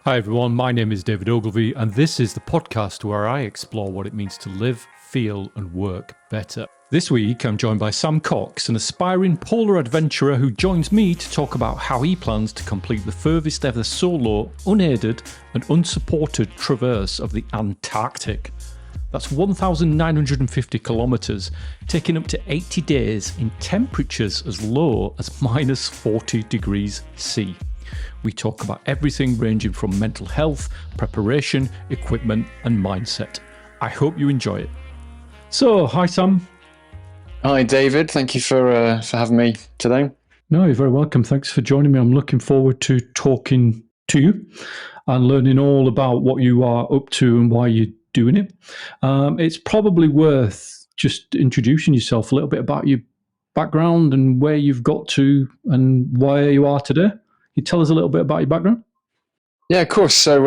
Hi everyone, my name is David Ogilvy, and this is the podcast where I explore what it means to live, feel, and work better. This week, I'm joined by Sam Cox, an aspiring polar adventurer who joins me to talk about how he plans to complete the furthest ever solo, unaided, and unsupported traverse of the Antarctic. That's 1,950 kilometres, taking up to 80 days in temperatures as low as minus 40 degrees C. We talk about everything ranging from mental health, preparation, equipment, and mindset. I hope you enjoy it. So, hi Sam. Hi David, thank you for having me today. No, you're very welcome. Thanks for joining me. I'm looking forward to talking to you and learning all about what you are up to and why you're doing it. It's probably worth just introducing yourself a little bit about your background and where you've got to and where you are today. Can you tell us a little bit about your background? Yeah, of course. So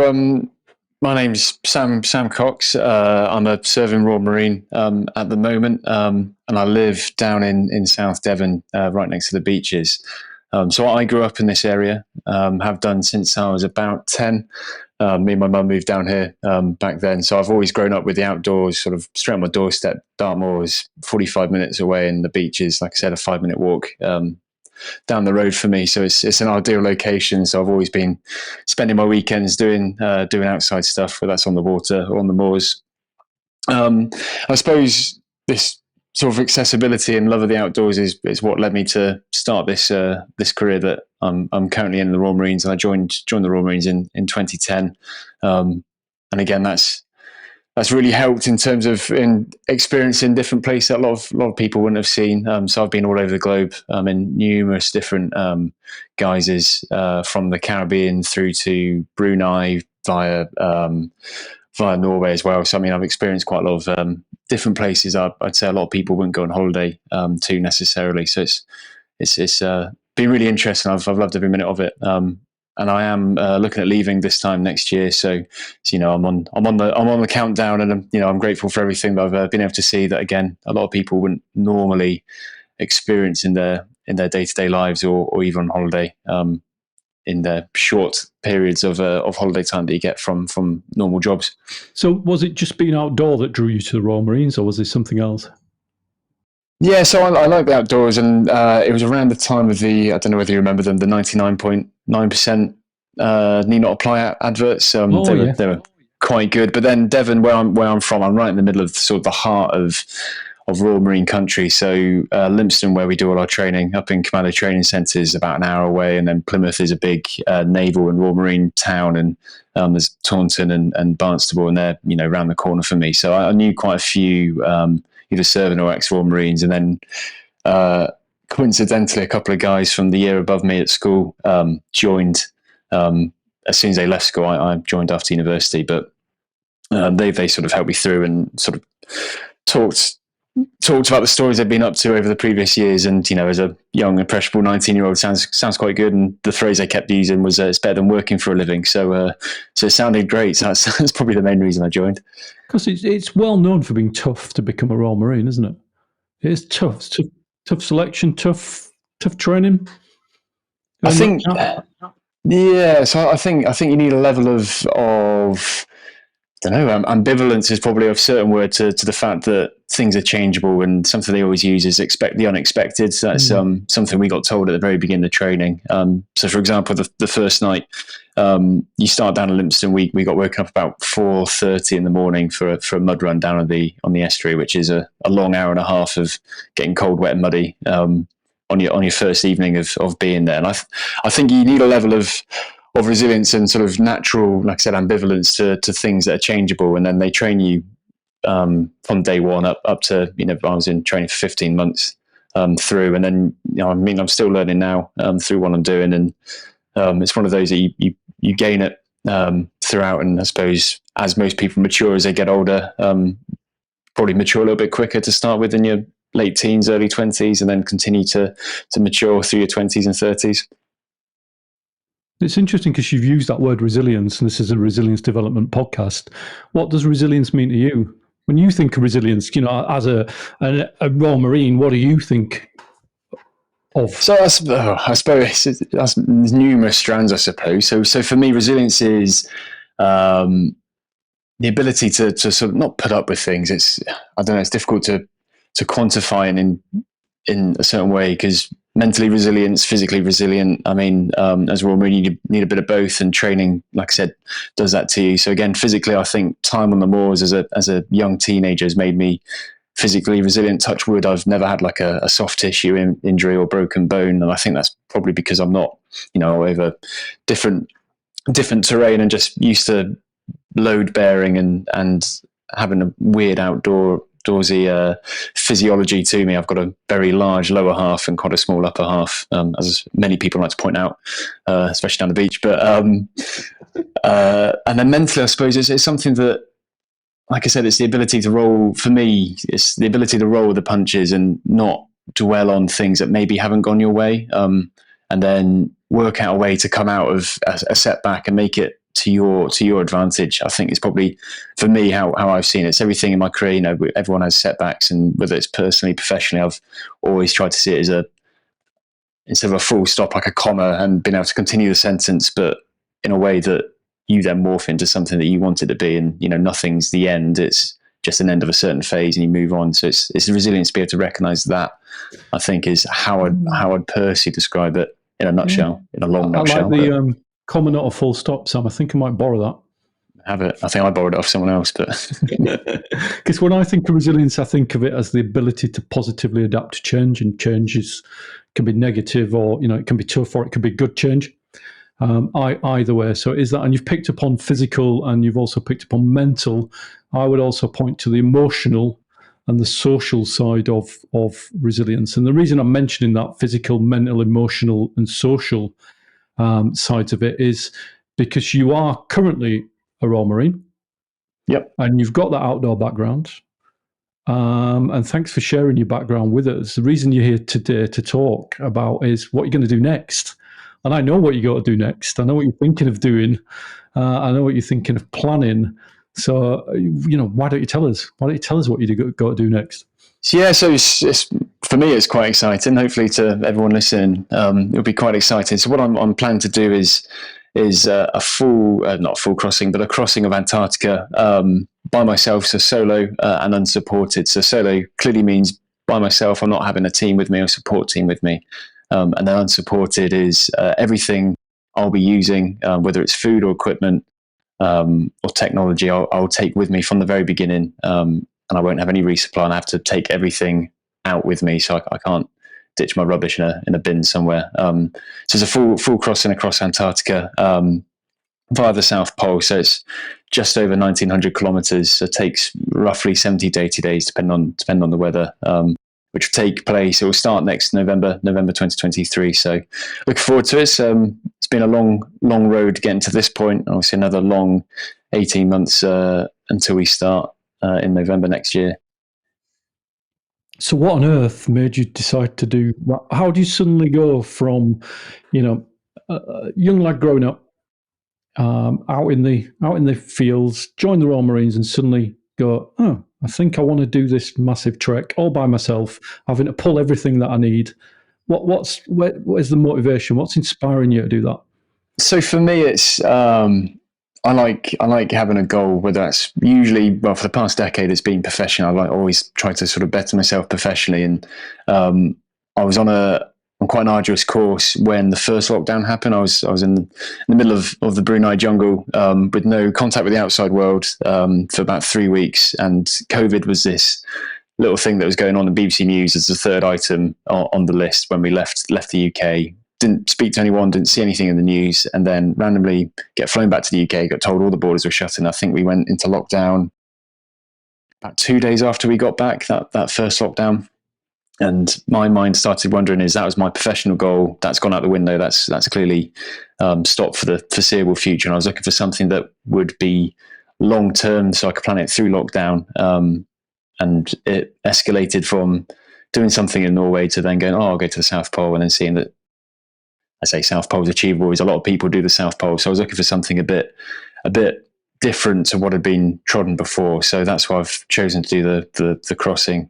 my name's Sam Cox. I'm a serving Royal Marine at the moment, and I live down in South Devon, right next to the beaches. So I grew up in this area, have done since I was about 10. Me and my mum moved down here back then. So I've always grown up with the outdoors, sort of straight on my doorstep. Dartmoor is 45 minutes away, and the beaches, like I said, a 5-minute walk down the road for me. So it's an ideal location. So I've always been spending my weekends doing outside stuff, whether that's on the water or on the moors. I suppose this sort of accessibility and love of the outdoors is what led me to start this career that I'm currently in the Royal Marines, and I joined the Royal Marines in 2010. And again, that's really helped in terms of in experiencing different places that a lot of people wouldn't have seen. So I've been all over the globe in numerous different guises, from the Caribbean through to Brunei via Norway as well. So I mean, I've experienced quite a lot of different places. I'd say a lot of people wouldn't go on holiday to necessarily. So it's been really interesting. I've loved every minute of it. And I am looking at leaving this time next year. So I'm on the countdown, and I'm grateful for everything that I've been able to see. That again, a lot of people wouldn't normally experience in their day-to-day lives, or even on holiday, in their short periods of holiday time that you get from normal jobs. So was it just being outdoor that drew you to the Royal Marines, or was there something else? Yeah, so I like the outdoors, and it was around the time of I don't know whether you remember them, the 99.9% need not apply adverts. They were quite good. But then Devon, where I'm from, I'm right in the middle of sort of the heart of Royal Marine country. So Lympstone, where we do all our training, up in Commando Training Centre, is about an hour away, and then Plymouth is a big naval and Royal Marine town, and there's Taunton and Barnstable, and they're around the corner for me. So I knew quite a few either serving or ex-Royal Marines, and then coincidentally, a couple of guys from the year above me at school joined as soon as they left school. I joined after university, but they sort of helped me through and sort of talked about the stories they've been up to over the previous years. And as a young, impressionable 19-year-old, sounds quite good. And the phrase they kept using was "it's better than working for a living." So it sounded great. So that's probably the main reason I joined. Because it's well known for being tough to become a Royal Marine, isn't it? It's tough. It's tough selection, tough training. I think, yeah. So I think you need a level of I don't know. Ambivalence is probably a certain word to the fact that things are changeable, and something they always use is expect the unexpected. So that's something we got told at the very beginning of training. So, for example, the first night, you start down at Lympstone. We got woken up about 4:30 in the morning for a mud run down on the estuary, which is a long hour and a half of getting cold, wet, and muddy on your first evening of being there. And I think you need a level of resilience and sort of natural, like I said, ambivalence to things that are changeable. And then they train you from day one up to, I was in training for 15 months through. And then, I'm still learning now through what I'm doing. And it's one of those that you gain it throughout. And I suppose as most people mature as they get older, probably mature a little bit quicker to start with in your late teens, early 20s, and then continue to mature through your 20s and 30s. It's interesting because you've used that word resilience, and this is a resilience development podcast. What does resilience mean to you? When you think of resilience, as a Royal Marine, what do you think of? So I suppose that's numerous strands, I suppose. So for me, resilience is the ability to sort of not put up with things. It's, I don't know, it's difficult to quantify in a certain way, because mentally resilient, physically resilient. I mean, as well, we need a bit of both, and training, like I said, does that to you. So again, physically, I think time on the moors as a young teenager has made me physically resilient. Touch wood, I've never had like a soft tissue injury or broken bone, and I think that's probably because I'm not, over different terrain and just used to load bearing and having a weird outdoorsy physiology to me. I've got a very large lower half and quite a small upper half, as many people like to point out, especially down the beach. But and then mentally, I suppose it's something that, like I said, it's the ability to roll. For me, it's the ability to roll with the punches and not dwell on things that maybe haven't gone your way, and then work out a way to come out of a setback and make it to your advantage. I think it's probably, for me, how I've seen it. It's everything in my career. Everyone has setbacks, and whether it's personally, professionally, I've always tried to see it as instead of a full stop, like a comma, and being able to continue the sentence, but in a way that you then morph into something that you want it to be. And nothing's the end; it's just an end of a certain phase, and you move on. So it's the resilience to be able to recognise that. I think is how I'd personally describe it in a nutshell, in a long nutshell. I like the comma, not a full stop, Sam. I think I might borrow that. Have it. I think I borrowed it off someone else, but because when I think of resilience, I think of it as the ability to positively adapt to change, and changes can be negative, or it can be tough, or it can be good change. Either way, so it is that, and you've picked up on physical, and you've also picked up on mental. I would also point to the emotional and the social side of resilience. And the reason I'm mentioning that physical, mental, emotional, and social sides of it is because you are currently a Royal Marine. Yep. And you've got that outdoor background. And thanks for sharing your background with us. The reason you're here today to talk about is what you're going to do next. And I know what you're going to do next. I know what you're thinking of doing. I know what you're thinking of planning. So, why don't you tell us? Why don't you tell us what you're going to do next? Yeah, so it's for me, it's quite exciting. Hopefully, to everyone listening, it'll be quite exciting. So, what I'm planning to do is a full, not a full crossing, but a crossing of Antarctica by myself, so solo and unsupported. So, solo clearly means by myself. I'm not having a team with me or support team with me. And then unsupported is everything I'll be using, whether it's food or equipment or technology, I'll take with me from the very beginning. And I won't have any resupply, and I have to take everything out with me, so I can't ditch my rubbish in a bin somewhere. So it's a full crossing across Antarctica via the South Pole. So it's just over 1,900 kilometers. So it takes roughly 70 to 80 days, depending on the weather, which will take place. It will start next November 2023. So looking forward to it. It's been a long road getting to this point. Obviously, another long 18 months until we start in November next year. So what on earth made you decide to do that? How do you suddenly go from, a young lad growing up out in the fields, join the Royal Marines, and suddenly go, oh, I think I want to do this massive trek all by myself, having to pull everything that I need. What is the motivation? What's inspiring you to do that? So for me, it's I like having a goal, whether that's usually, for the past decade, it's been professional. I always try to sort of better myself professionally. And I was on quite an arduous course when the first lockdown happened. I was in the middle of the Brunei jungle with no contact with the outside world for about 3 weeks. And COVID was this little thing that was going on in BBC News as the third item on the list when we left the UK. Didn't speak to anyone, didn't see anything in the news, and then randomly get flown back to the UK, got told all the borders were shut, and I think we went into lockdown about 2 days after we got back, that first lockdown. And my mind started wondering, that was my professional goal, that's gone out the window, that's clearly stopped for the foreseeable future. And I was looking for something that would be long-term so I could plan it through lockdown. And it escalated from doing something in Norway to then going, I'll go to the South Pole, and then seeing that, I say South Pole is achievable, is a lot of people do the South Pole. So I was looking for something a bit different to what had been trodden before. So that's why I've chosen to do the crossing.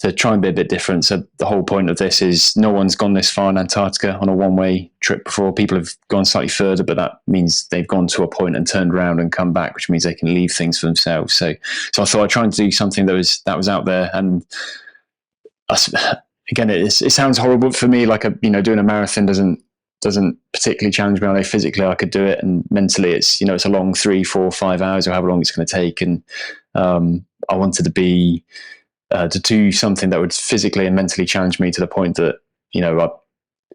to try and be a bit different. So the whole point of this is no one's gone this far in Antarctica on a one-way trip before. People have gone slightly further, but that means they've gone to a point and turned around and come back, which means they can leave things for themselves. So I thought I'd try and do something that was out there. And again, it sounds horrible for me. Like doing a marathon doesn't particularly challenge me. I know physically I could do it, and mentally it's a long 3, 4, 5 hours or however long it's going to take. And I wanted to do something that would physically and mentally challenge me to the point that,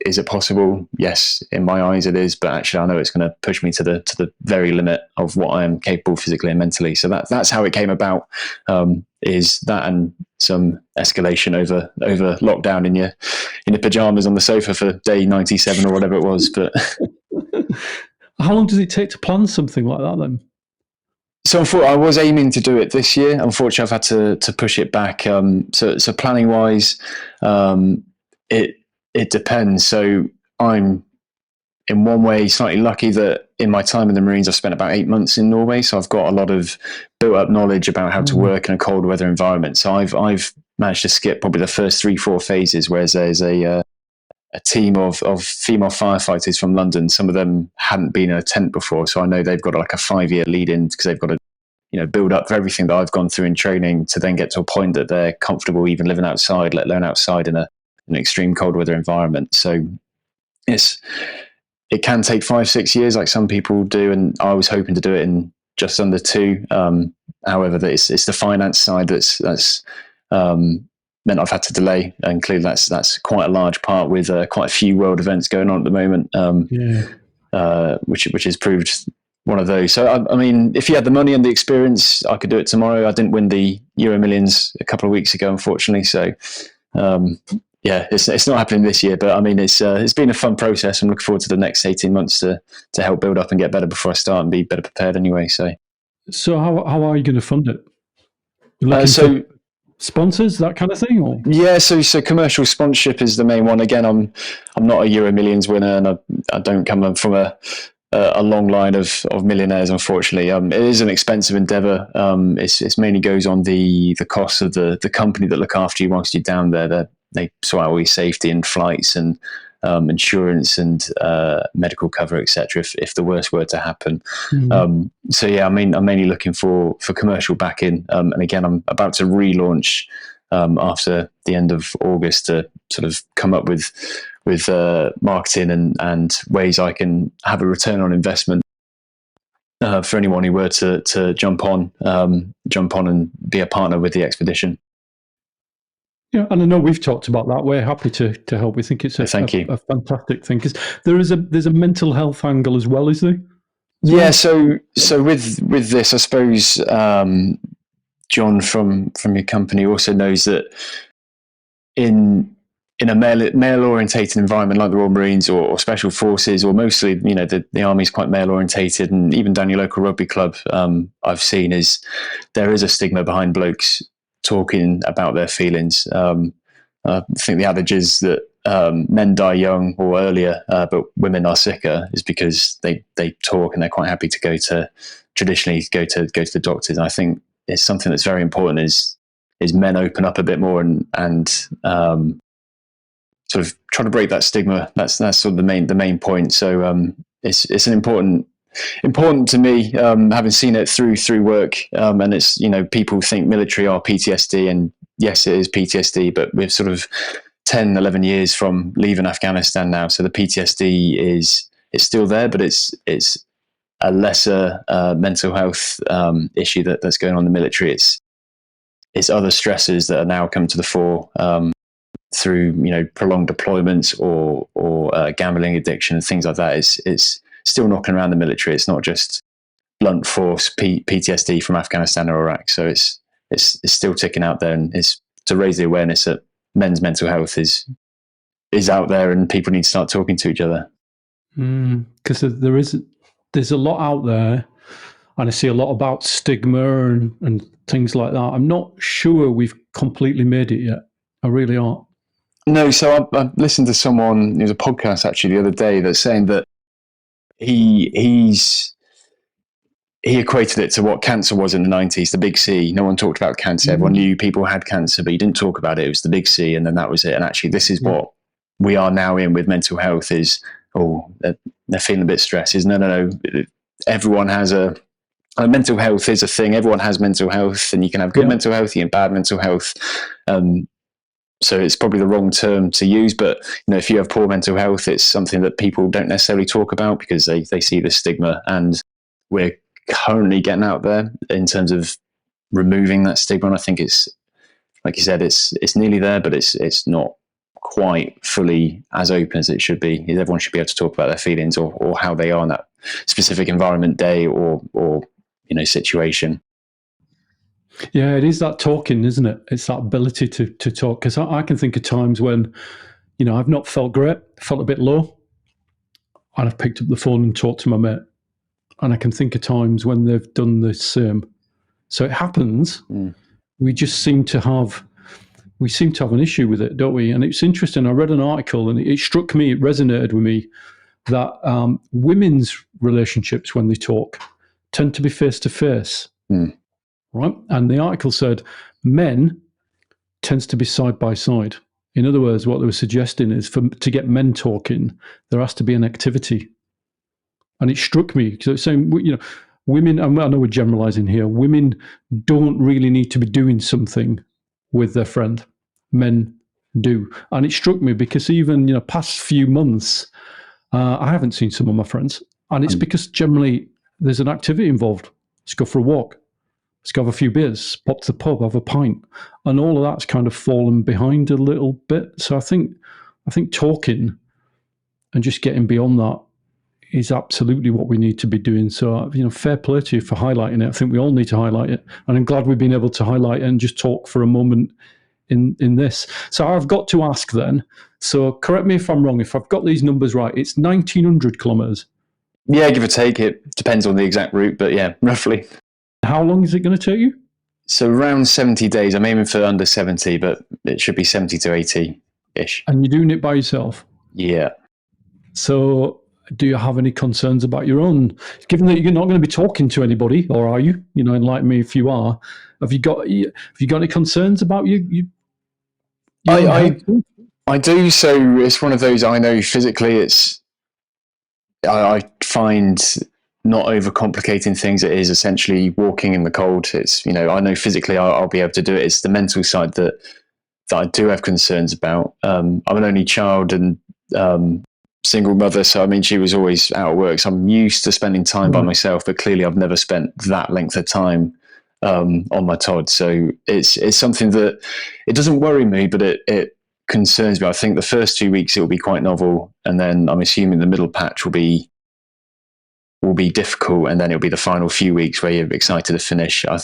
is it possible? Yes, in my eyes it is, but actually I know it's going to push me to the very limit of what I am capable physically and mentally. So that's how it came about, is that and some escalation over lockdown in your pajamas on the sofa for day 97 or whatever it was. But how long does it take to plan something like that then? So I was aiming to do it this year. Unfortunately, I've had to push it back. So planning wise, it depends. So I'm in one way slightly lucky that in my time in the Marines, I've spent about 8 months in Norway. So I've got a lot of built up knowledge about how to work in a cold weather environment. So I've managed to skip probably the first 3-4 phases, whereas there's a team of female firefighters from London. Some of them hadn't been in a tent before, so I know they've got like a 5-year lead in, because they've got to build up everything that I've gone through in training to then get to a point that they're comfortable even living outside, let alone outside in an extreme cold weather environment. So it can take 5-6 years like some people do, and I was hoping to do it in just under 2. However, it's the finance side that's meant I've had to delay, and clearly that's quite a large part with quite a few world events going on at the moment, which has proved one of those. So I mean, if you had the money and the experience, I could do it tomorrow. I didn't win the Euro Millions a couple of weeks ago, unfortunately. So it's not happening this year. But I mean, it's been a fun process. I'm looking forward to the next 18 months to help build up and get better before I start and be better prepared anyway. So how are you going to fund it? Sponsors, that kind of thing, or? Yeah, so commercial sponsorship is the main one. Again, I'm not a Euro Millions winner, and I don't come from a long line of millionaires, unfortunately. It is an expensive endeavor. It's mainly goes on the cost of the company that look after you whilst you're down there. They sort out all your safety and flights and insurance and medical cover, etc. If the worst were to happen. So yeah, I mean, I'm mainly looking for commercial backing. And again, I'm about to relaunch after the end of August to sort of come up with marketing and ways I can have a return on investment for anyone who were to jump on and be a partner with the expedition. Yeah, and I know we've talked about that. We're happy to help. We think it's a fantastic thing, because there's a mental health angle as well, is there? Yeah. So with this, I suppose John from your company also knows that in a male orientated environment like the Royal Marines or Special Forces, or mostly the Army is quite male orientated, and even down your local rugby club, I've seen there is a stigma behind blokes talking about their feelings. I think the adage is that men die young or earlier, but women are sicker, is because they talk and they're quite happy to go to the doctors. And I think it's something that's very important is men open up a bit more and sort of try to break that stigma. That's sort of the main point. So it's an important to me, having seen it through work, and it's people think military are PTSD, and yes, it is PTSD, but we're sort of 10-11 years from leaving Afghanistan now, so the PTSD is still there, but it's a lesser mental health issue that's going on in the military. It's other stresses that are now come to the fore through prolonged deployments or gambling addiction and things like that. It's still knocking around the military. It's not just blunt force PTSD from Afghanistan or Iraq. So it's still ticking out there, and it's to raise the awareness that men's mental health is out there, and people need to start talking to each other. Because there's a lot out there, and I see a lot about stigma and things like that. I'm not sure we've completely made it yet. I really aren't. No, so I listened to someone, there was a podcast actually the other day that's saying that he's he equated it to what cancer was in the 90s, the big C. No one talked about cancer. Everyone knew people had cancer, but you didn't talk about it. It was the big C, and then that was it. And actually, this is what we are now in with mental health is, they're feeling a bit stressed. Is no. Everyone has mental health is a thing. Everyone has mental health, and you can have good mental health, you can have bad mental health. So it's probably the wrong term to use, but if you have poor mental health, it's something that people don't necessarily talk about because they see the stigma, and we're currently getting out there in terms of removing that stigma. And I think it's, like you said, it's nearly there, but it's not quite fully as open as it should be. Everyone should be able to talk about their feelings or how they are in that specific environment, day or situation. Yeah, it is that talking, isn't it? It's that ability to talk. Because I can think of times when, I've not felt great, felt a bit low, and I've picked up the phone and talked to my mate. And I can think of times when they've done the same. So it happens. We just seem to have an issue with it, don't we? And it's interesting. I read an article, and it struck me, it resonated with me, that women's relationships, when they talk, tend to be face to face. Right? And the article said men tends to be side by side. In other words, what they were suggesting is to get men talking, there has to be an activity. And it struck me because it's saying, women, I know we're generalizing here, women don't really need to be doing something with their friend. Men do. And it struck me because even, past few months, I haven't seen some of my friends. And it's because generally there's an activity involved. Let's go for a walk. Let's go have a few beers, pop to the pub, have a pint. And all of that's kind of fallen behind a little bit. So I think talking and just getting beyond that is absolutely what we need to be doing. So, fair play to you for highlighting it. I think we all need to highlight it. And I'm glad we've been able to highlight it and just talk for a moment in this. So I've got to ask then, so correct me if I'm wrong, if I've got these numbers right, it's 1,900 kilometres. Yeah, give or take. It depends on the exact route, but yeah, roughly. How long is it going to take you? So around 70 days. I'm aiming for under 70, but it should be 70 to 80-ish. And you're doing it by yourself? Yeah. So do you have any concerns about your own, given that you're not going to be talking to anybody, or are you? Enlighten me if you are. Have you got any concerns about you? I do. So it's one of those, I know physically I find not overcomplicating things. It is essentially walking in the cold. It's, I know physically I'll be able to do it. It's the mental side that I do have concerns about. I'm an only child and single mother. So, she was always out of work. So I'm used to spending time by myself, but clearly I've never spent that length of time on my Todd. So it's something that it doesn't worry me, but it concerns me. I think the first 2 weeks it will be quite novel, and then I'm assuming the middle patch will be difficult, and then it'll be the final few weeks where you're excited to finish. I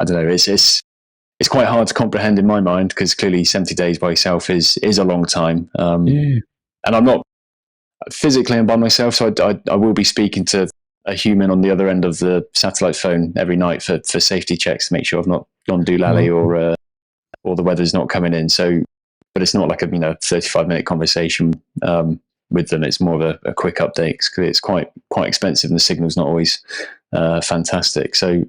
don't know. It's quite hard to comprehend in my mind because clearly 70 days by yourself is a long time. And I'm not physically I'm by myself, so I will be speaking to a human on the other end of the satellite phone every night for safety checks to make sure I've not gone doolally or the weather's not coming in. So, but it's not like a 35-minute conversation with them. It's more of a quick update because it's quite expensive and the signal's not always fantastic. So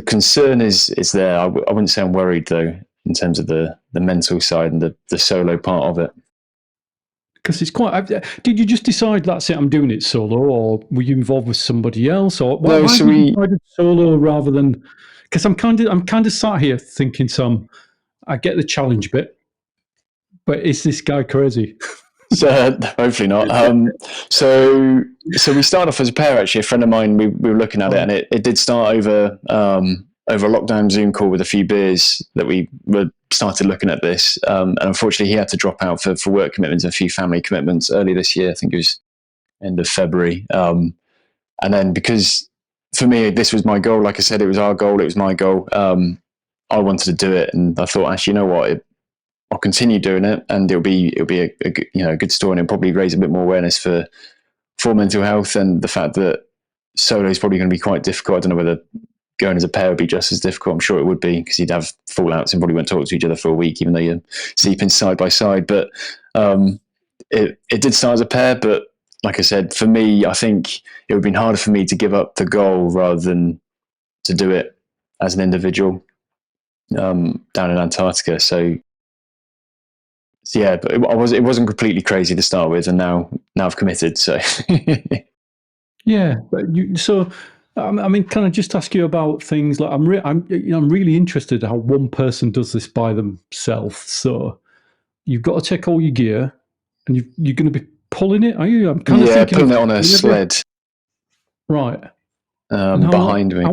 concern is there. I wouldn't say I'm worried though in terms of the mental side and the solo part of it. Because it's quite. Did you just decide that's it? I'm doing it solo, or were you involved with somebody else? Or why you decided solo rather than? Because I'm kind of sat here thinking, I get the challenge bit, but is this guy crazy? So hopefully not. So we started off as a pair. Actually, a friend of mine, we were looking at it, and it did start over a lockdown Zoom call with a few beers that we started looking at this. And unfortunately, he had to drop out for work commitments and a few family commitments early this year. I think it was end of February. And then because for me, this was my goal. Like I said, it was our goal. It was my goal. I wanted to do it, and I thought, actually, you know what? I'll continue doing it, and it'll be a good story, and it'll probably raise a bit more awareness for mental health and the fact that solo is probably going to be quite difficult. I don't know whether going as a pair would be just as difficult. I'm sure it would be because you'd have fallouts and probably won't talk to each other for a week, even though you're sleeping side by side. But it did start as a pair, but like I said, for me, I think it would have been harder for me to give up the goal rather than to do it as an individual down in Antarctica. So yeah, but it wasn't completely crazy to start with, and now I've committed. So Yeah, but so I mean, can I just ask you about things like I'm really interested how one person does this by themselves. So you've got to take all your gear, and you're going to be pulling it, are you? I'm kind of yeah, thinking pulling of it on a sled right. And behind me.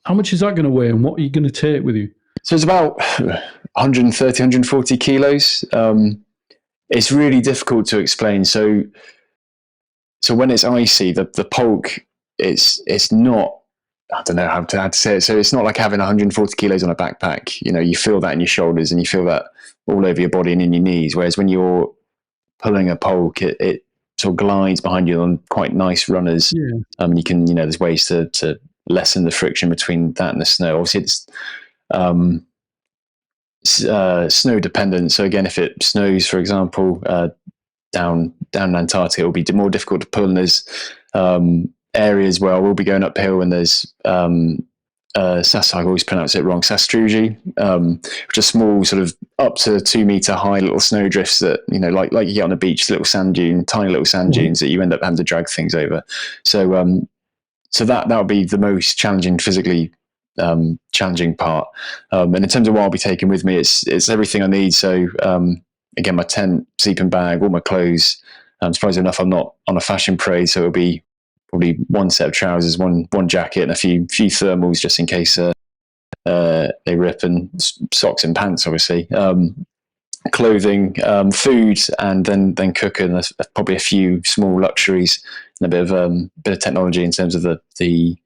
How much is that going to weigh, and what are you going to take with you? So it's about 130, 140 kilos. It's really difficult to explain. So when it's icy, the pulk, it's not. I don't know how to say it. So it's not like having 140 kilos on a backpack. You feel that in your shoulders and you feel that all over your body and in your knees. Whereas when you're pulling a pulk, it sort of glides behind you on quite nice runners. Yeah. You can, there's ways to lessen the friction between that and the snow. Obviously, it's snow dependent. So again, if it snows, for example, down in Antarctica, it will be more difficult to pull. And there's areas where I will be going uphill, and there's I always pronounce it wrong, sastrugi, which are small, sort of up to 2 meter high little snow drifts that, like you get on a beach, tiny little sand dunes that you end up having to drag things over. So that would be the most challenging, physically challenging part. And in terms of what I'll be taking with me, it's everything I need. So again, my tent, sleeping bag, all my clothes. Surprisingly enough, I'm not on a fashion parade, so it'll be probably one set of trousers, one jacket, and a few thermals just in case they rip, and socks and pants, obviously. Clothing, food, and then cooking. There's probably a few small luxuries and a bit of technology in terms of the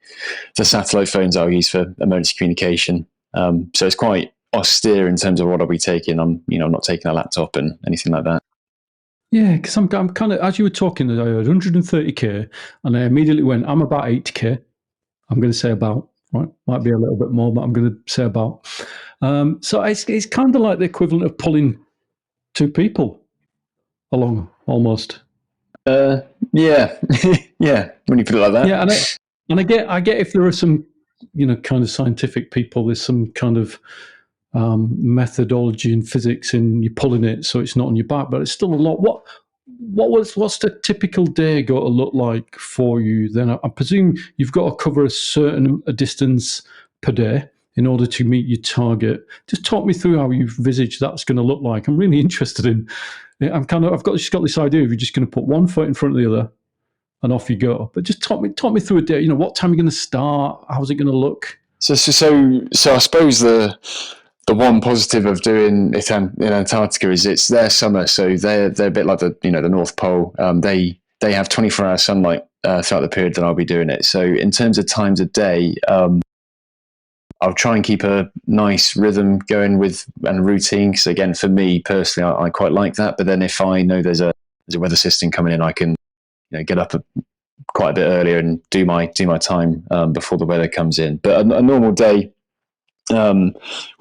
satellite phones I'll use for emergency communication. So it's quite austere in terms of what I'll be taking. I'm not taking a laptop and anything like that. Yeah, because I'm kind of, as you were talking, I heard 130k, and I immediately went, I'm about 8k. I'm going to say about, right? Might be a little bit more, but I'm going to say about. So it's kind of like the equivalent of pulling 2 people along, almost. Yeah, yeah. When you put it like that. Yeah, and I get if there are some, kind of scientific people, there's some kind of methodology in physics in you pulling it so it's not on your back, but it's still a lot. What's the typical day got to look like for you? Then I presume you've got to cover a distance per day in order to meet your target. Just talk me through how you envisage that's going to look like. I'm really interested in. I've just got this idea of you're just going to put one foot in front of the other and off you go. But just talk me through a day. What time are you going to start? How's it going to look? So I suppose the one positive of doing it in Antarctica is it's their summer, so they're a bit like the North Pole. They have 24-hour sunlight throughout the period that I'll be doing it. So in terms of times of day, I'll try and keep a nice rhythm going with and routine. Because again, for me personally, I quite like that. But then if I know there's a weather system coming in, I can get up quite a bit earlier and do my time before the weather comes in. But a normal day will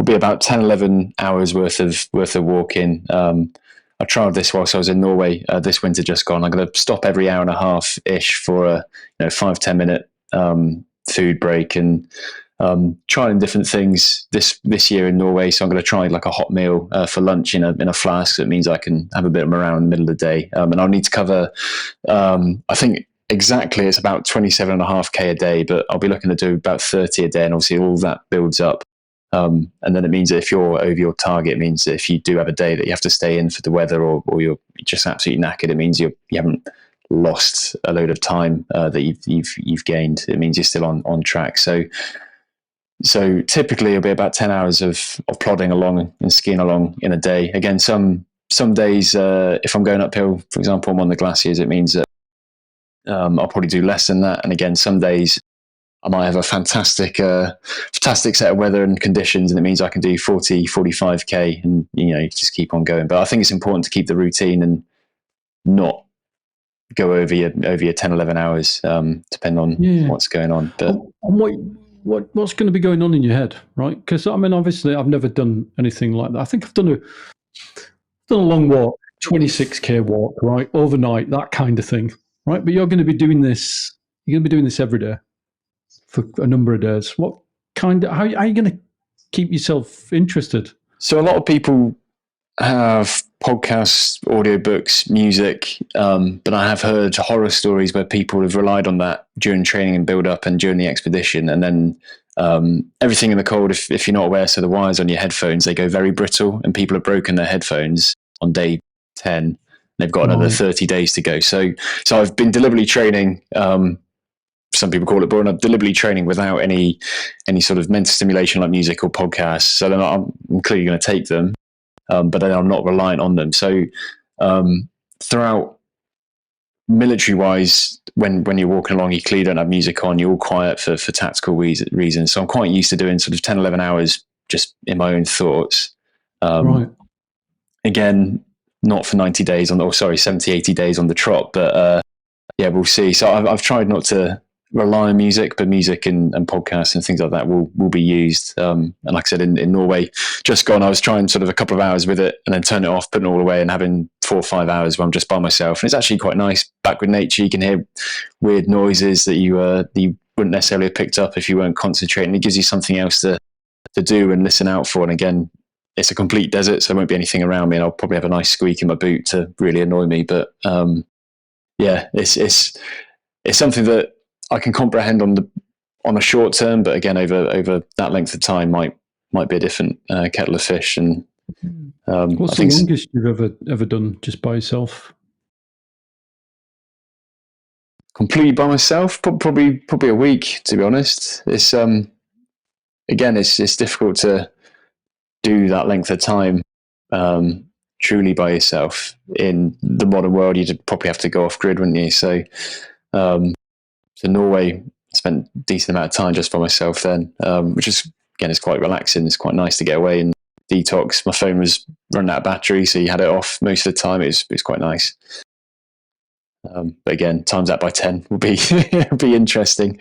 be about 10, 11 hours worth of walking. I tried this whilst I was in Norway this winter just gone. I'm going to stop every hour and a half ish for a 5-10 minute food break, and trying different things this year in Norway. So I'm going to try like a hot meal for lunch in a flask. So it means I can have a bit of them around in the middle of the day, and I'll need to cover I think exactly it's about 27.5k a day, but I'll be looking to do about 30 a day, and obviously all that builds up. And then it means that if you're over your target, it means that if you do have a day that you have to stay in for the weather, or you're just absolutely knackered, it means you haven't lost a load of time that you've gained. It means you're still on track. So typically it'll be about 10 hours of plodding along and skiing along in a day. Again, some days, if I'm going uphill, for example, I'm on the glaciers, it means that I'll probably do less than that. And again, some days I might have a fantastic set of weather and conditions, and it means I can do 40, 45k, and just keep on going. But I think it's important to keep the routine and not go over your 10, 11 hours, depending on what's going on. But what's going to be going on in your head, right? Because I mean, obviously, I've never done anything like that. I think I've done a long walk, 26k walk, right, overnight, that kind of thing. Right, but you're going to be doing this. You're going to be doing this every day for a number of days. What kind of? How are you going to keep yourself interested? So a lot of people have podcasts, audiobooks, music, but I have heard horror stories where people have relied on that during training and build up and during the expedition, and then everything in the cold. If you're not aware, so the wires on your headphones, they go very brittle, and people have broken their headphones on day 10. They've got another 30 days to go. So I've been deliberately training. Some people call it boring. I'm deliberately training without any sort of mental stimulation like music or podcasts. So then I'm clearly going to take them, but then I'm not reliant on them. So throughout, military-wise, when you're walking along, you clearly don't have music on. You're all quiet for tactical reasons. So I'm quite used to doing sort of 10, 11 hours just in my own thoughts. Right. Again, not for 90 days 70, 80 days on the trot, but yeah, we'll see. So I've tried not to rely on music, but music and podcasts and things like that will be used. And like I said, in Norway, just gone, I was trying sort of a couple of hours with it and then turn it off, putting it all away and having 4 or 5 hours where I'm just by myself. And it's actually quite nice back with nature. You can hear weird noises that you wouldn't necessarily have picked up if you weren't concentrating. It gives you something else to do and listen out for. And again, it's a complete desert, so there won't be anything around me, and I'll probably have a nice squeak in my boot to really annoy me. But yeah, it's something that I can comprehend on a short term, but again, over that length of time might be a different kettle of fish. And what's the longest you've ever done just by yourself? Completely by myself, probably a week, to be honest. It's again, it's difficult to do that length of time truly by yourself. In the modern world, you'd probably have to go off grid, wouldn't you? So Norway, I spent a decent amount of time just by myself then, which is, again, is quite relaxing. It's quite nice to get away and detox. My phone was running out of battery, so you had it off most of the time. It was quite nice. But again, times that by 10 will be be interesting.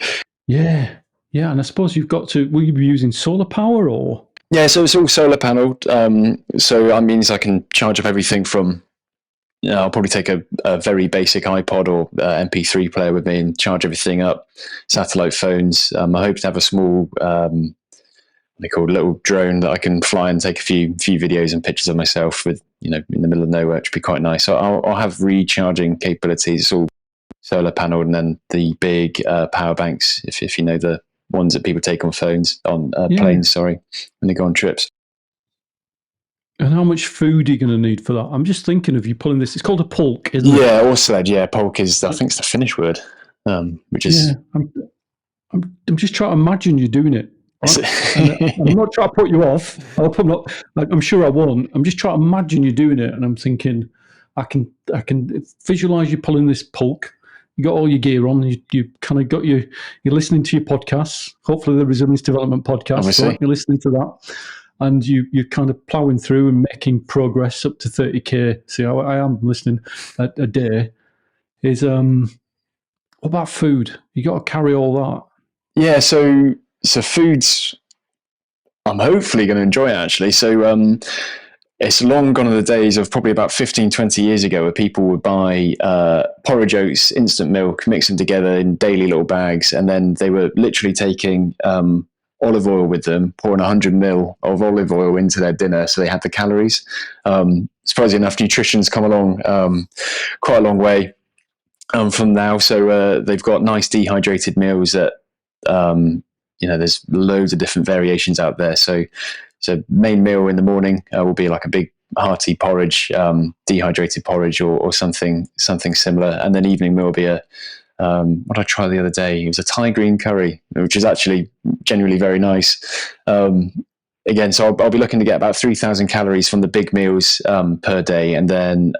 Yeah, and I suppose you've got to. Will you be using solar power or? Yeah, so it's all solar paneled. So that means I can charge up everything from. I'll probably take a very basic iPod or MP3 player with me and charge everything up. Satellite phones. I hope to have a small, they call it a little drone that I can fly and take a few videos and pictures of myself with, in the middle of nowhere, which would be quite nice. So I'll have recharging capabilities. It's all solar paneled, and then the big power banks, if you know the ones that people take on planes, sorry, when they go on trips. And how much food are you going to need for that? I'm just thinking of you pulling this. It's called a pulk, isn't it? Yeah, or sled. Yeah, pulk is, I think it's the Finnish word, which is. Yeah, I'm just trying to imagine you doing it. Right? I'm not trying to put you off. I'm sure I won't. I'm just trying to imagine you doing it, and I'm thinking, I can visualize you pulling this pulk. You got all your gear on. You kind of got you're listening to your podcasts. Hopefully, the Resilience Development podcast. Right? You're listening to that. And you're kind of ploughing through and making progress up to 30k. See, I am listening a day. Is what about food? You got to carry all that. Yeah, so foods. I'm hopefully going to enjoy it, actually. So it's long gone are the days of probably about 15, 20 years ago where people would buy porridge oats, instant milk, mix them together in daily little bags, and then they were literally taking olive oil with them, pouring 100 ml of olive oil into their dinner, so they had the calories. Surprisingly enough, nutrition's come along quite a long way from now. So they've got nice dehydrated meals that there's loads of different variations out there. So main meal in the morning will be like a big hearty porridge, dehydrated porridge, or something similar, and then evening meal will be what I tried the other day. It was a Thai green curry, which is actually genuinely very nice. Again, so I'll be looking to get about 3,000 calories from the big meals per day, and then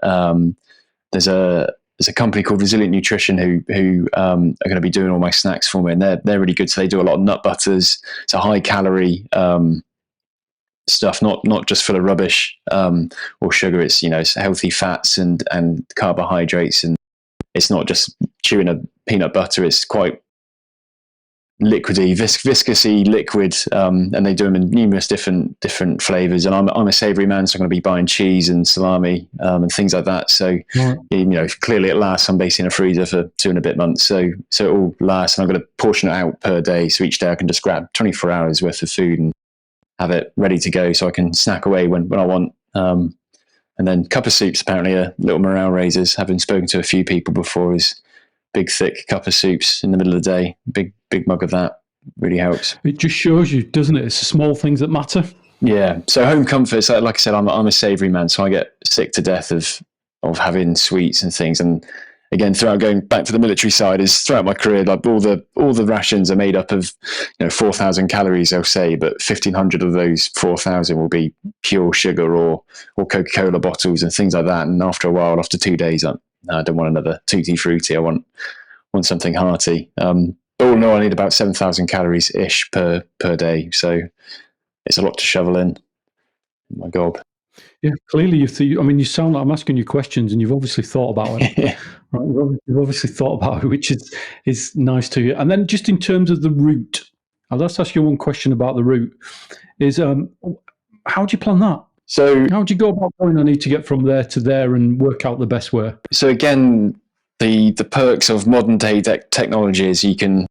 there's a company called Resilient Nutrition who are going to be doing all my snacks for me, and they're really good. So they do a lot of nut butters. It's a high calorie stuff, not just full of rubbish or sugar. It's healthy fats and carbohydrates, and it's not just chewing a peanut butter. It's quite liquidy, viscousy liquid, and they do them in numerous different flavors. And I'm a savory man, so I'm going to be buying cheese and salami and things like that. So clearly it lasts. I'm basing a freezer for 2 and a bit months, so it all lasts. And I'm going to portion it out per day, so each day I can just grab 24 hours worth of food and have it ready to go, so I can snack away when I want. And then cup of soups apparently are little morale raisers. Having spoken to a few people before, is big thick cup of soups in the middle of the day, big mug of that really helps. It just shows you, doesn't it? It's the small things that matter. Yeah. So home comforts, like I said, I'm a savoury man, so I get sick to death of having sweets and things. And again, throughout going back to the military side, is throughout my career, like all the rations are made up of 4,000 calories, they'll say, but 1,500 of those 4,000 will be pure sugar or Coca-Cola bottles and things like that. And after a while, after 2 days, I don't want another tutti frutti. I want something hearty. All in all, I need about 7,000 calories ish per day. So it's a lot to shovel in. My God. Yeah, clearly you sound like I'm asking you questions, and you've obviously thought about it. Right? You've obviously thought about it, which is nice to you. And then just in terms of the route, I'll just ask you one question about the route. Is how do you plan that? So how do you go about going? I need to get from there to there and work out the best way. So again, the perks of modern day technology is you can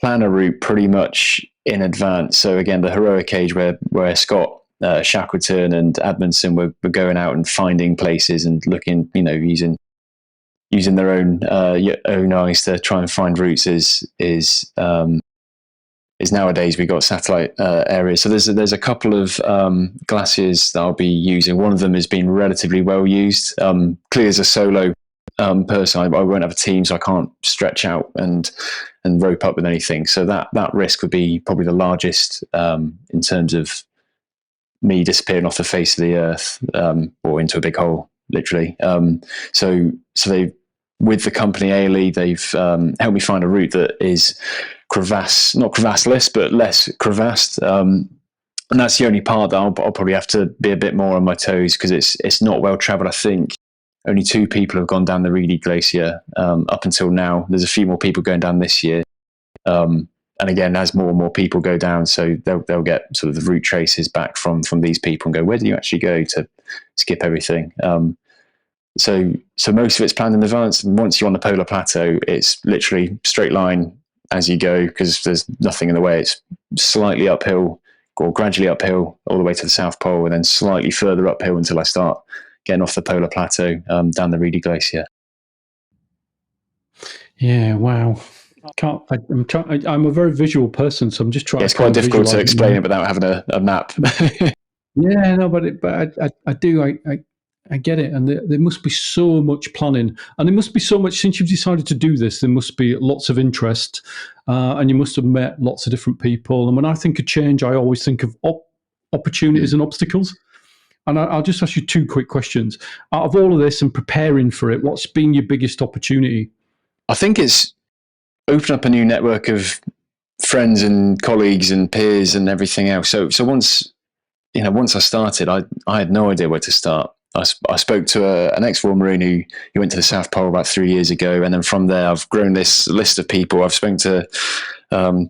plan a route pretty much in advance. So again, the heroic age where Scott, Shackleton and Edmondson were going out and finding places and looking, using their own eyes to try and find routes is nowadays we've got satellite areas. So there's a couple of glaciers that I'll be using. One of them has been relatively well used. Clearly as a solo person, I won't have a team, so I can't stretch out and rope up with anything. So that risk would be probably the largest in terms of me disappearing off the face of the earth or into a big hole, literally. So they, with the company Ailey, they've helped me find a route that is not crevasseless, but less crevassed. And that's the only part that I'll probably have to be a bit more on my toes, because it's not well traveled. I think only 2 people have gone down the Reedy Glacier up until now. There's a few more people going down this year. And again, as more and more people go down, so they'll get sort of the route traces back from these people and go, where do you actually go to skip everything? So most of it's planned in advance. And once you're on the polar plateau, it's literally straight line as you go, because there's nothing in the way. It's slightly uphill or gradually uphill all the way to the South Pole, and then slightly further uphill until I start getting off the polar plateau down the Reedy Glacier. Yeah, wow. I'm a very visual person, so I'm just trying. Yeah, it's quite difficult to explain it without having a map. Yeah, no, but I do. I get it, and there must be so much planning, and there must be so much, since you've decided to do this, there must be lots of interest, and you must have met lots of different people. And when I think of change, I always think of opportunities and obstacles. And I'll just ask you 2 quick questions. Out of all of this and preparing for it, what's been your biggest opportunity? I think it's open up a new network of friends and colleagues and peers and everything else. So once I started, I had no idea where to start. I spoke to an ex-Royal Marine who went to the South Pole about 3 years ago, and then from there I've grown this list of people. I've spoken to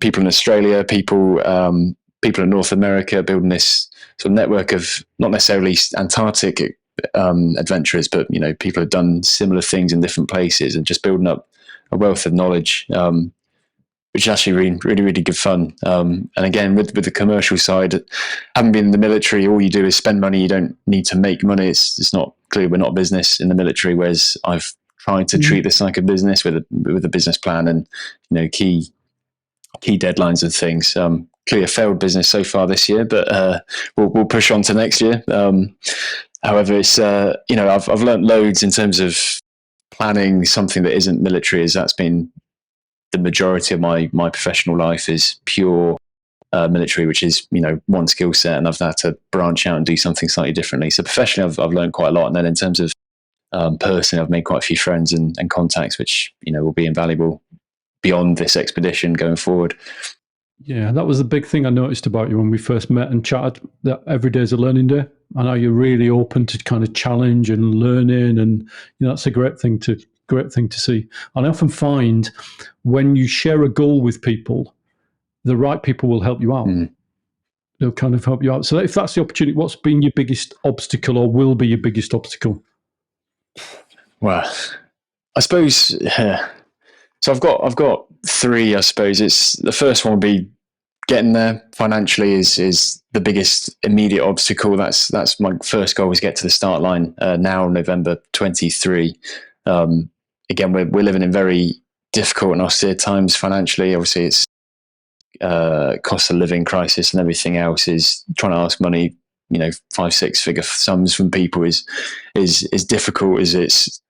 people in Australia, people in North America, building this sort of network of not necessarily Antarctic adventurers, but people have done similar things in different places, and just building up a wealth of knowledge, which is actually really, really, really good fun. And again, with the commercial side, having been in the military, all you do is spend money. You don't need to make money. It's not clear. We're not a business in the military, whereas I've tried to treat this like a business with a business plan and key deadlines and things. Clearly a failed business so far this year, but we'll push on to next year. However, it's I've learned loads in terms of planning something that isn't military, as that's been the majority of my professional life is pure military, which is one skill set, and I've had to branch out and do something slightly differently. So professionally, I've learned quite a lot, and then in terms of personally, I've made quite a few friends and contacts, which will be invaluable beyond this expedition going forward. Yeah, that was the big thing I noticed about you when we first met and chatted, that every day is a learning day. I know you're really open to kind of challenge and learning, and that's a great thing to see. And I often find when you share a goal with people, the right people will help you out. They'll kind of help you out. So if that's the opportunity, what's been your biggest obstacle or will be your biggest obstacle? Well, I suppose, so I've got three, I suppose. It's the first one will be getting there financially is the biggest immediate obstacle. That's my first goal, is get to the start line now, November 23. Again, we're living in very difficult and austere times financially. Obviously, it's cost of living crisis and everything else. Is trying to ask money, 5-6 figure sums from people is difficult, as it's,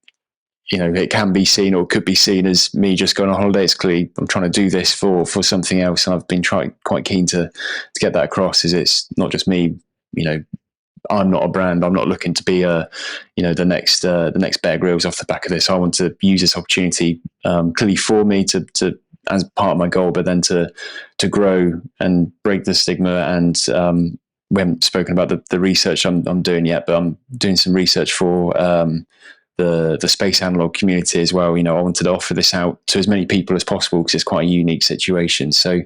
it can be seen or could be seen as me just going on holiday. It's clearly I'm trying to do this for something else, and I've been quite keen to get that across. Is it's not just me, I'm not a brand. I'm not looking to be the next Bear Grylls off the back of this. I want to use this opportunity clearly for me to as part of my goal, but then to grow and break the stigma. And we haven't spoken about the research I'm doing yet, but I'm doing some research for the space analog community as well. I wanted to offer this out to as many people as possible, because it's quite a unique situation. So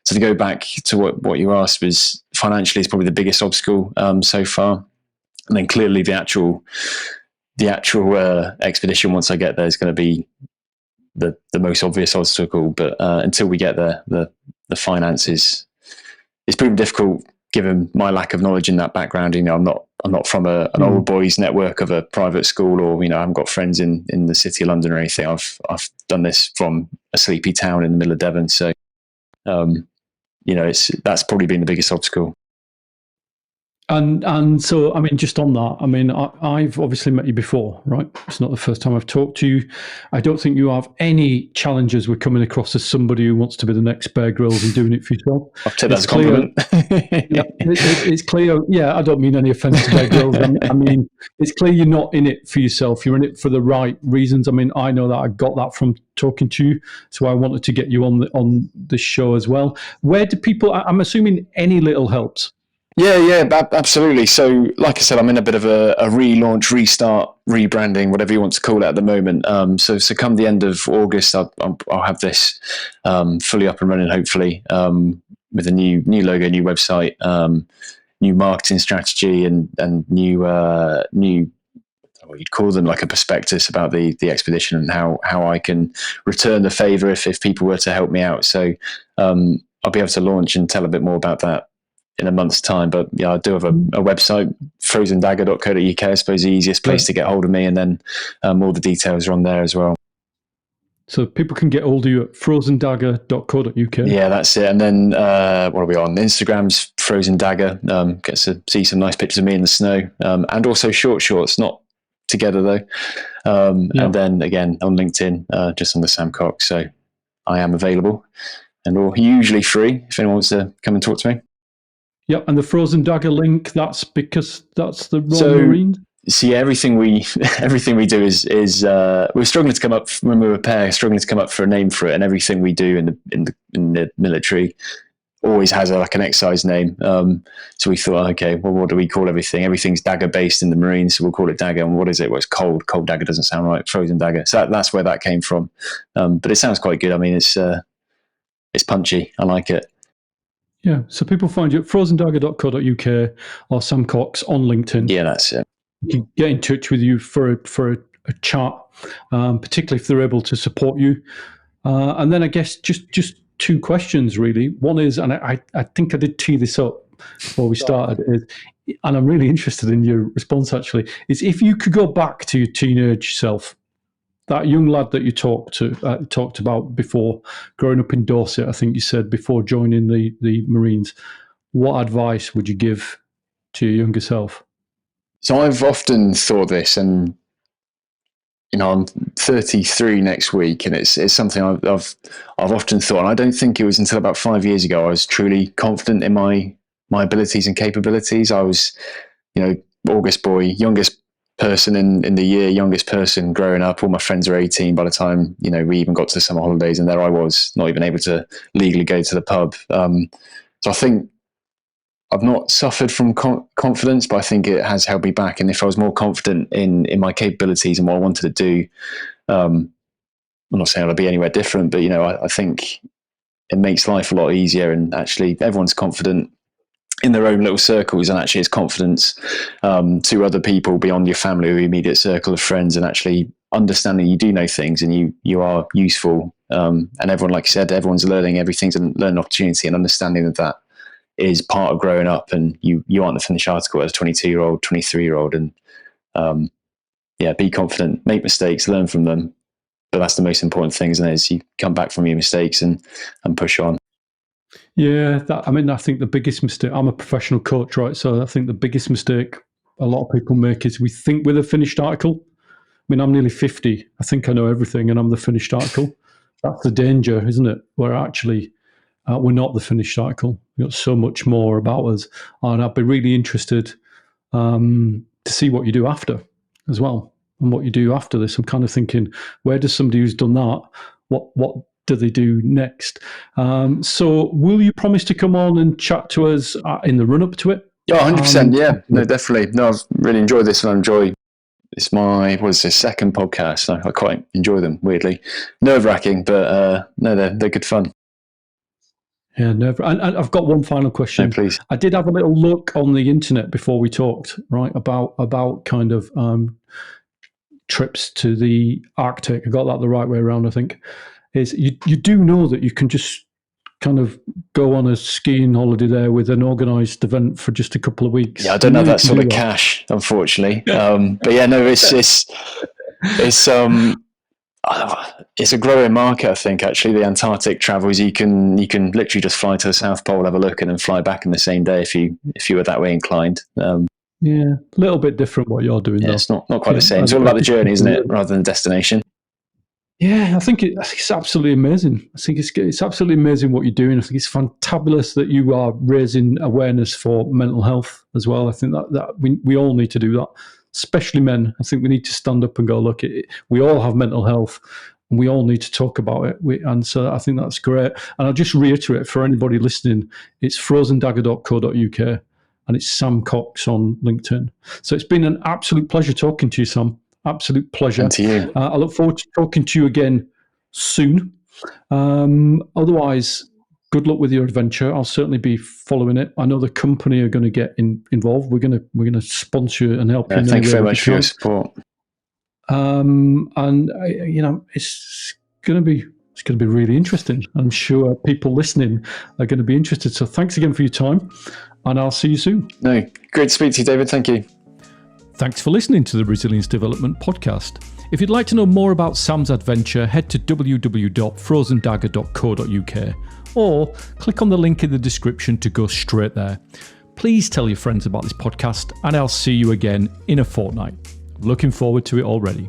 to go back to what you asked, was financially is probably the biggest obstacle so far, and then clearly the actual expedition, once I get there, is going to be the most obvious obstacle. But until we get there, the finances is pretty difficult, given my lack of knowledge in that background. I'm not from an old boys network of a private school, or I haven't got friends in the city of London or anything. I've done this from a sleepy town in the middle of Devon. So that's probably been the biggest obstacle. And so, just on that, I've obviously met you before, right? It's not the first time I've talked to you. I don't think you have any challenges with coming across as somebody who wants to be the next Bear Grylls and doing it for yourself. I'll take that as a compliment. It's clear. Yeah, I don't mean any offense to Bear Grylls. It's clear you're not in it for yourself. You're in it for the right reasons. I know that I got that from talking to you, so I wanted to get you on the show as well. Where do people? I'm assuming any little helps. Yeah, absolutely. So, like I said, I'm in a bit of a relaunch, restart, rebranding, whatever you want to call it at the moment. So come the end of August, I'll have this fully up and running, hopefully, with a new logo, new website, new marketing strategy, and new what you'd call them, like a prospectus about the expedition and how I can return the favor if people were to help me out. So I'll be able to launch and tell a bit more about that in a month's time. But yeah, I do have a website, frozendagger.co.uk, I suppose the easiest place to get hold of me, and then all the details are on there as well. So people can get hold of you at frozendagger.co.uk. Yeah, that's it. And then what are we on? Instagram's Frozen Dagger. Gets to see some nice pictures of me in the snow, and also shorts, not together though. And then again on LinkedIn, just on the Sam Cox. So I am available, and we're usually free if anyone wants to come and talk to me. Yep, and the Frozen Dagger link, that's because that's the Royal Marines? See, everything we do is we're struggling to come up, when we repair, struggling to come up for a name for it, and everything we do in the military always has an exercise name. So we thought, okay, well, what do we call everything? Everything's dagger based in the Marines, so we'll call it Dagger. And what is it? Well, it's cold dagger doesn't sound right. Frozen Dagger. So that's where that came from. But it sounds quite good. It's punchy. I like it. Yeah, so people find you at frozendagger.co.uk or Sam Cox on LinkedIn. Yeah, that's it. You can get in touch with you for a chat, particularly if they're able to support you. And then I guess just two questions, really. One is, and I think I did tee this up before we started, and I'm really interested in your response, actually, is if you could go back to your teenage self, that young lad that you talked about before, growing up in Dorset, I think you said, before joining the Marines, what advice would you give to your younger self? So I've often thought this, and I'm 33 next week, and it's something I've often thought. And I don't think it was until about 5 years ago I was truly confident in my abilities and capabilities. I was, August boy, youngest person in the year, youngest person growing up. All my friends are 18 by the time we even got to the summer holidays, and there I was, not even able to legally go to the pub. So I think I've not suffered from confidence, but I think it has held me back. And if I was more confident in my capabilities and what I wanted to do, I'm not saying I'll be anywhere different, but I think it makes life a lot easier, and actually everyone's confident in their own little circles, and actually it's confidence to other people beyond your family or your immediate circle of friends, and actually understanding you do know things and you are useful. And everyone, like you said, everyone's learning, everything's a learning opportunity, and understanding that is part of growing up, and you aren't the finished article as a 22-year-old, 23-year-old. And be confident, make mistakes, learn from them. But that's the most important thing, isn't it? Is you come back from your mistakes and push on. Yeah, I think the biggest mistake, I'm a professional coach, right? So I think the biggest mistake a lot of people make is we think we're the finished article. I mean, I'm nearly 50. I think I know everything and I'm the finished article. That's the danger, isn't it? We're actually, we're not the finished article. We've got so much more about us. And I'd be really interested to see what you do after as well, and what you do after this. I'm kind of thinking, where does somebody who's done that, what do they do next? So will you promise to come on and chat to us in the run-up to it? Oh, 100%. Yeah, no, definitely. No, I've really enjoyed this, and I enjoy, it's this second podcast. I quite enjoy them, weirdly. Nerve-wracking, but no, they're good fun. Yeah, and I've got one final question. No, please. I did have a little look on the internet before we talked, right, about kind of trips to the Arctic. I got that the right way around, I think. Is you do know that you can just kind of go on a skiing holiday there with an organised event for just a couple of weeks. Yeah, I don't have that sort of cash, unfortunately. But yeah, no, it's a growing market, I think. Actually, the Antarctic travels, you can literally just fly to the South Pole, have a look, and then fly back in the same day if you were that way inclined. Yeah, a little bit different what you're doing. Yeah, though. It's not quite the same. It's all about the journey, isn't it, rather than the destination. Yeah, I think it's absolutely amazing. I think it's absolutely amazing what you're doing. I think it's fantabulous that you are raising awareness for mental health as well. I think that we all need to do that, especially men. I think we need to stand up and go, look, we all have mental health and we all need to talk about it. And so I think that's great. And I'll just reiterate for anybody listening, it's frozendagger.co.uk and it's Sam Cox on LinkedIn. So it's been an absolute pleasure talking to you, Sam. Absolute pleasure. And to you. I look forward to talking to you again soon. Otherwise, good luck with your adventure. I'll certainly be following it. I know the company are going to get involved. We're going to sponsor you and help you. Thank you very much for your support. It's going to be really interesting. I'm sure people listening are going to be interested. So thanks again for your time, and I'll see you soon. No, great to speak to you, David. Thank you. Thanks for listening to the Resilience Development Podcast. If you'd like to know more about Sam's adventure, head to www.frozendagger.co.uk or click on the link in the description to go straight there. Please tell your friends about this podcast, and I'll see you again in a fortnight. Looking forward to it already.